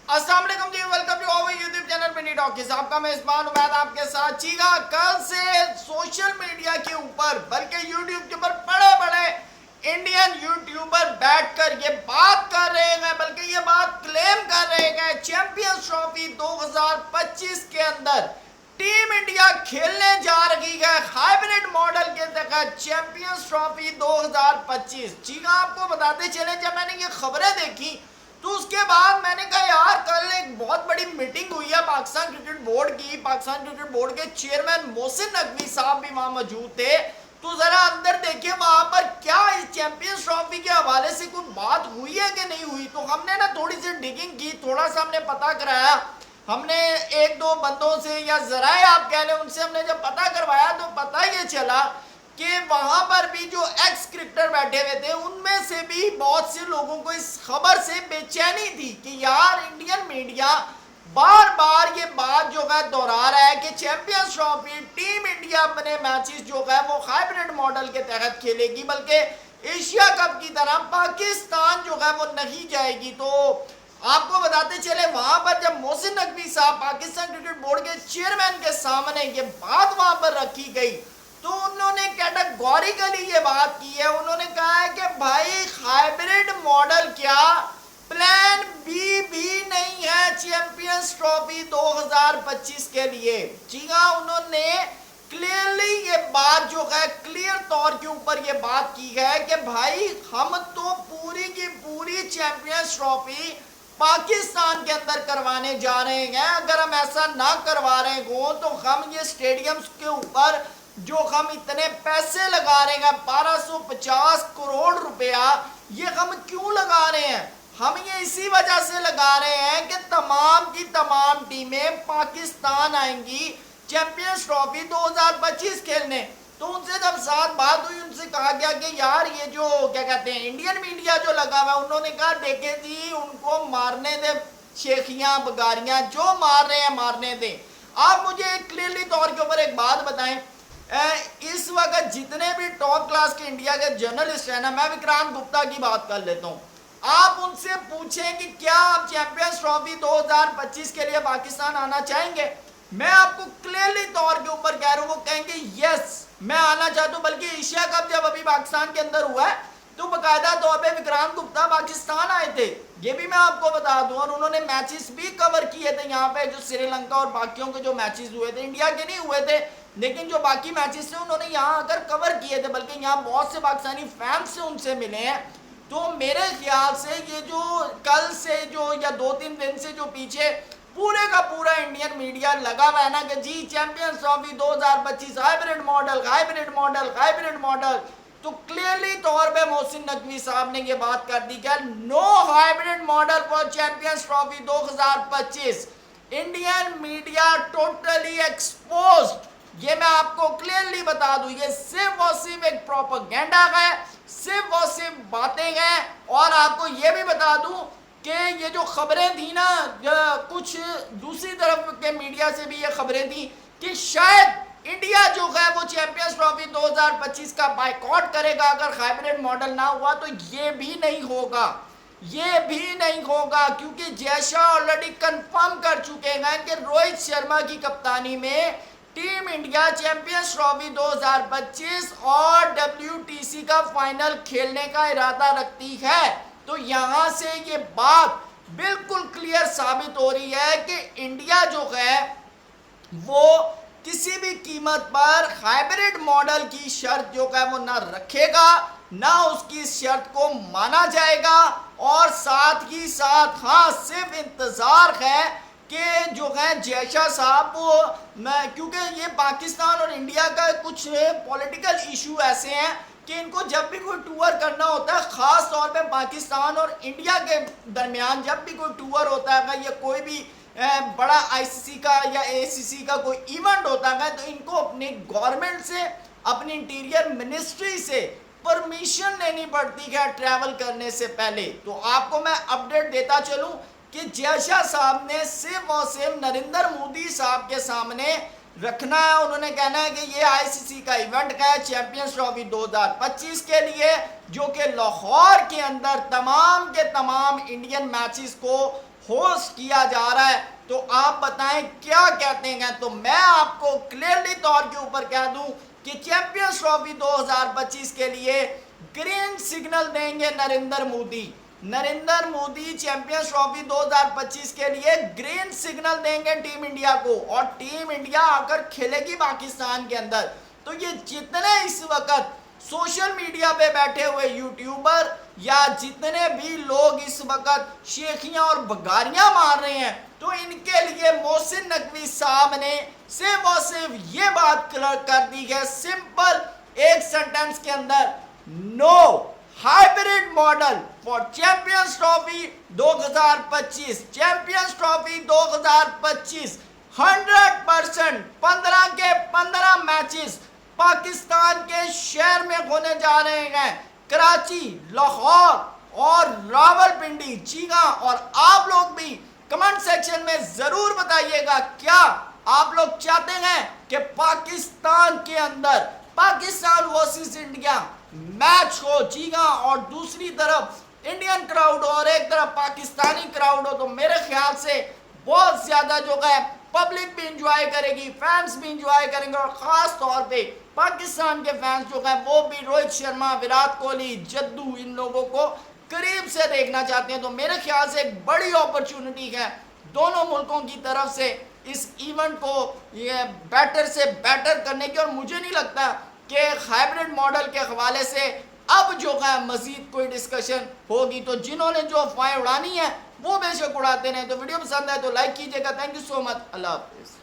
अस्सलाम वालेकुम जी, welcome to our YouTube channel Mini Talkies. आपका मेजबान उमैद आपके साथ चीगा। कल से सोशल मीडिया के ऊपर बल्कि यूट्यूब के ऊपर बड़े बड़े इंडियन यूट्यूबर बैठकर ये बात कर रहे हैं, बल्कि ये बात क्लेम कर रहे हैं चैंपियंस ट्रॉफी 2025 के अंदर टीम इंडिया खेलने जा रही है हाइब्रिड मॉडल के तहत चैंपियंस ट्रॉफी 2025। चीगा आपको बताते चले, जब मैंने ये खबरें देखी तो उसके बाद मैंने कहा यार कल एक बहुत बड़ी मीटिंग हुई है पाकिस्तान क्रिकेट बोर्ड की। पाकिस्तान क्रिकेट बोर्ड के चेयरमैन मोहसिन नकवी साहब भी वहां मौजूद थे। तो जरा अंदर देखिए वहां पर क्या इस चैंपियंस ट्रॉफी के हवाले से कोई बात हुई है कि नहीं हुई। तो हमने ना थोड़ी सी डिगिंग की, थोड़ा सा हमने पता कराया। हमने एक दो बंदों से या जराए आप कह लें, उनसे हमने जब पता करवाया तो पता ये चला कि वहां पर भी जो एक्स क्रिकेटर बैठे हुए थे उनमें से भी बहुत से लोगों को इस खबर से बेचैनी थी कि यार इंडियन मीडिया बार बार ये बात जो है दोहरा रहा है कि चैंपियंस ट्रॉफी टीम इंडिया अपने मैचेस जो है वो हाइब्रिड मॉडल के तहत खेलेगी, बल्कि एशिया कप की तरह पाकिस्तान जो है वो नहीं जाएगी। तो आपको बताते चले वहां पर जब मोहसिन नकवी साहब पाकिस्तान क्रिकेट बोर्ड के चेयरमैन के सामने ये बात वहां पर रखी गई तो उन्होंने कैटेगोरिकली ये बात की है। उन्होंने कहा है कि भाई हाइब्रिड मॉडल क्या, प्लान बी भी नहीं है चैंपियंस ट्रॉफी 2025 के लिए। जी हाँ, उन्होंने क्लियरली ये बात जो है क्लियर तौर के ऊपर ये बात की है कि भाई हम तो पूरी की पूरी चैंपियंस ट्रॉफी पाकिस्तान के अंदर करवाने जा रहे हैं। अगर हम ऐसा ना करवा रहे हो तो हम ये स्टेडियम्स के ऊपर जो हम इतने पैसे लगा रहे हैं 1250 करोड़ रुपया, ये हम क्यों लगा रहे हैं? हम ये इसी वजह से लगा रहे हैं कि तमाम की तमाम टीमें पाकिस्तान आएंगी चैंपियंस ट्रॉफी 2025 खेलने। तो उनसे जब साथ बात हुई उनसे कहा गया कि यार ये जो क्या कहते हैं इंडियन मीडिया जो लगा हुआ है, उन्होंने कहा देखे जी उनको मारने दे, शेखियां बगारियां जो मार रहे हैं मारने दे। आप मुझे क्लियरली तौर के ऊपर एक बात बताएं, इस वक्त जितने भी टॉप क्लास के इंडिया के जर्नलिस्ट हैं ना, मैं विक्रांत गुप्ता की बात कर लेता हूँ, आप उनसे पूछें कि क्या आप चैंपियंस ट्रॉफी 2025 के लिए पाकिस्तान आना चाहेंगे? मैं आपको क्लियरली तौर के ऊपर कह रहा हूँ, वो कहेंगे यस मैं आना चाहता हूँ। बल्कि एशिया कप जब अभी पाकिस्तान के अंदर हुआ है तो बाकायदा तौर पे विक्रांत गुप्ता पाकिस्तान आए थे, ये भी मैं आपको बता दूं, और उन्होंने मैचेस भी कवर किए थे यहाँ पे। जो श्रीलंका और बाकियों के जो मैचेस हुए थे, इंडिया के नहीं हुए थे, लेकिन जो बाकी मैचेस थे उन्होंने यहाँ आकर कवर किए थे। बल्कि यहाँ बहुत से पाकिस्तानी फैंस से उनसे मिले हैं। तो मेरे ख्याल से ये जो कल से जो या 2-3 दिन से जो पीछे पूरे का पूरा इंडियन मीडिया लगा हुआ है ना कि जी Champions Trophy 2025 hybrid model hybrid model hybrid model, तो क्लियरली तौर पे मोहसिन नकवी साहब ने ये बात कर दी कि no hybrid model for Champions Trophy 2025। Indian media totally exposed. ये मैं आपको क्लियरली बता दूं, ये सिर्फ और सिर्फ एक प्रोपेगेंडा है, सिर्फ और सिर्फ बातें हैं। और आपको ये भी बता दूं कि ये जो खबरें थी ना, कुछ दूसरी तरफ के मीडिया से भी ये खबरें थी कि शायद इंडिया जो है वो चैंपियंस ट्रॉफी 2025 का बायकॉट करेगा अगर हाइब्रिड मॉडल ना हुआ। तो ये भी नहीं होगा, ये भी नहीं होगा, क्योंकि जैसा ऑलरेडी कंफर्म कर चुके हैं कि रोहित शर्मा की कप्तानी में टीम इंडिया चैंपियंस ट्रॉफी 2025 और WTC का फाइनल खेलने का इरादा रखती है। तो यहां से ये बात बिल्कुल क्लियर साबित हो रही है कि इंडिया जो है वो किसी भी कीमत पर हाइब्रिड मॉडल की शर्त जो है वो ना रखेगा, ना उसकी शर्त को माना जाएगा। और साथ ही साथ हाँ सिर्फ इंतजार है कि जो है जयशा साहब वो, मैं क्योंकि ये पाकिस्तान और इंडिया का कुछ पॉलिटिकल इशू ऐसे हैं कि इनको जब भी कोई टूर करना होता है, ख़ास तौर पे पाकिस्तान और इंडिया के दरमियान जब भी कोई टूर होता है या कोई भी बड़ा ICC का या ACC का कोई इवेंट होता है, तो इनको अपनी गवर्नमेंट से, अपनी इंटीरियर मिनिस्ट्री से परमिशन लेनी पड़ती है ट्रैवल करने से पहले। तो आपको मैं अपडेट देता चलूँ कि जयशा साहब ने सिर्फ और सिर्फ नरेंद्र मोदी साहब के सामने रखना है। उन्होंने कहना है कि ये ICC का इवेंट है चैंपियंस ट्रॉफी 2025 के लिए, जो कि लाहौर के अंदर तमाम के तमाम इंडियन मैचेस को होस्ट किया जा रहा है, तो आप बताएं क्या कहते हैं। तो मैं आपको क्लियरली तौर के ऊपर कह दूं कि चैंपियंस ट्रॉफी 2025 के लिए ग्रीन सिग्नल देंगे नरेंद्र मोदी। नरेंद्र मोदी चैंपियंस ट्रॉफी 2025 के लिए ग्रीन सिग्नल देंगे टीम इंडिया को, और टीम इंडिया आकर खेलेगी पाकिस्तान के अंदर। तो ये जितने इस वक्त सोशल मीडिया पे बैठे हुए यूट्यूबर या जितने भी लोग इस वक्त शेखियां और बगारियां मार रहे हैं, तो इनके लिए मोहसिन नकवी साहब ने सिर्फ और सिर्फ ये बात कर दी है सिंपल एक सेंटेंस के अंदर, no hybrid model for Champions Trophy 2025। Champions Trophy 2025 100% 15 के 15 मैचेस पाकिस्तान के शहर में होने जा रहे हैं, कराची, लाहौर और रावलपिंडी। जी हाँ, और आप लोग भी कमेंट सेक्शन में जरूर बताइएगा क्या आप लोग चाहते हैं कि पाकिस्तान के अंदर पाकिस्तान वर्सेस इंडिया मैच हो। जी हाँ, और दूसरी तरफ इंडियन क्राउड हो और एक तरफ पाकिस्तानी क्राउड हो, तो मेरे ख्याल से बहुत ज्यादा जो है पब्लिक भी इंजॉय करेगी, फैंस भी इंजॉय करेंगे, और खास तौर पे पाकिस्तान के फैंस जो है वो भी रोहित शर्मा, विराट कोहली, जद्दू, इन लोगों को करीब से देखना चाहते हैं। तो मेरे ख्याल से एक बड़ी अपॉर्चुनिटी है दोनों मुल्कों की तरफ से इस इवेंट को ये बेटर से बेटर करने की, और मुझे नहीं लगता कि हाइब्रिड मॉडल के हवाले से अब जो है मजीद कोई डिस्कशन होगी। तो जिन्होंने जो अफवाहें उड़ानी है वो बेशक उड़ाते रहे। तो वीडियो पसंद आए तो लाइक कीजिएगा। Thank you so much. अल्लाह हाफिज़।